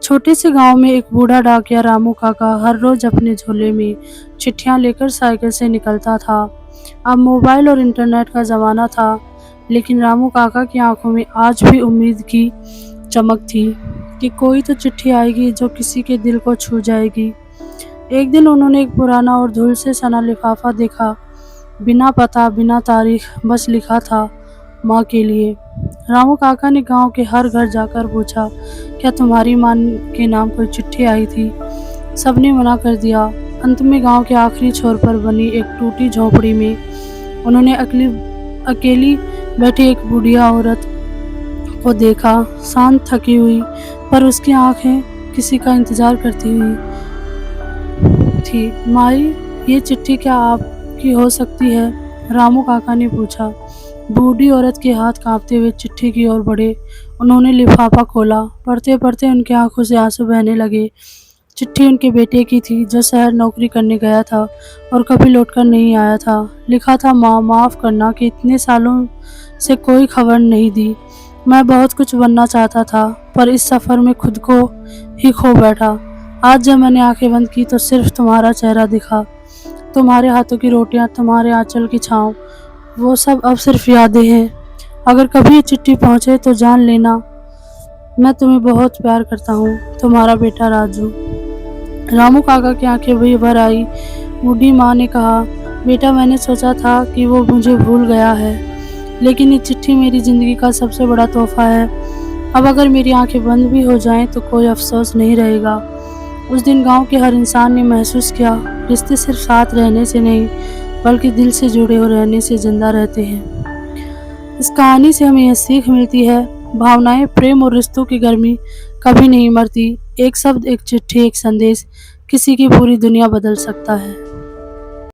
छोटे से गांव में एक बूढ़ा डाकिया रामू काका हर रोज अपने झोले में चिट्ठियां लेकर साइकिल से निकलता था। अब मोबाइल और इंटरनेट का ज़माना था, लेकिन रामू काका की आंखों में आज भी उम्मीद की चमक थी कि कोई तो चिट्ठी आएगी जो किसी के दिल को छू जाएगी। एक दिन उन्होंने एक पुराना और धूल से सना लिफाफा देखा। बिना पता, बिना तारीख, बस लिखा था, माँ के लिए। रामू काका ने गांव के हर घर जाकर पूछा, क्या तुम्हारी माँ के नाम कोई चिट्ठी आई थी? सबने मना कर दिया। अंत में गांव के आखिरी छोर पर बनी एक टूटी झोंपड़ी में उन्होंने अकेली बैठी एक बुढ़िया औरत को देखा, शांत, थकी हुई, पर उसकी आंखें किसी का इंतजार करती हुई थी। माई, ये चिट्ठी क्या आपकी हो सकती है? रामू काका ने पूछा। बूढ़ी औरत के हाथ कांपते हुए चिट्ठी की ओर बढ़े। उन्होंने लिफाफा खोला। पढ़ते पढ़ते उनकी आंखों से आंसू बहने लगे। चिट्ठी उनके बेटे की थी, जो शहर नौकरी करने गया था और कभी लौटकर नहीं आया था। लिखा था, माँ, माफ़ करना कि इतने सालों से कोई खबर नहीं दी। मैं बहुत कुछ बनना चाहता था, पर इस सफ़र में खुद को ही खो बैठा। आज जब मैंने आंखें बंद की तो सिर्फ तुम्हारा चेहरा दिखा, तुम्हारे हाथों की रोटियां, तुम्हारे आंचल की छाँव। वो सब अब सिर्फ यादें हैं। अगर कभी ये चिट्ठी पहुंचे तो जान लेना, मैं तुम्हें बहुत प्यार करता हूँ। तुम्हारा बेटा राजू। रामू काका की आंखें भी भर आई। बूढ़ी माँ ने कहा, बेटा, मैंने सोचा था कि वो मुझे भूल गया है, लेकिन ये चिट्ठी मेरी ज़िंदगी का सबसे बड़ा तोहफा है। अब अगर मेरी आंखें बंद भी हो जाएं तो कोई अफसोस नहीं रहेगा। उस दिन गांव के हर इंसान ने महसूस किया, रिश्ते सिर्फ साथ रहने से नहीं, बल्कि दिल से जुड़े हो रहने से जिंदा रहते हैं। इस कहानी से हमें यह सीख मिलती है, भावनाएं, प्रेम और रिश्तों की गर्मी कभी नहीं मरती। एक शब्द, एक चिट्ठी, एक संदेश किसी की पूरी दुनिया बदल सकता है।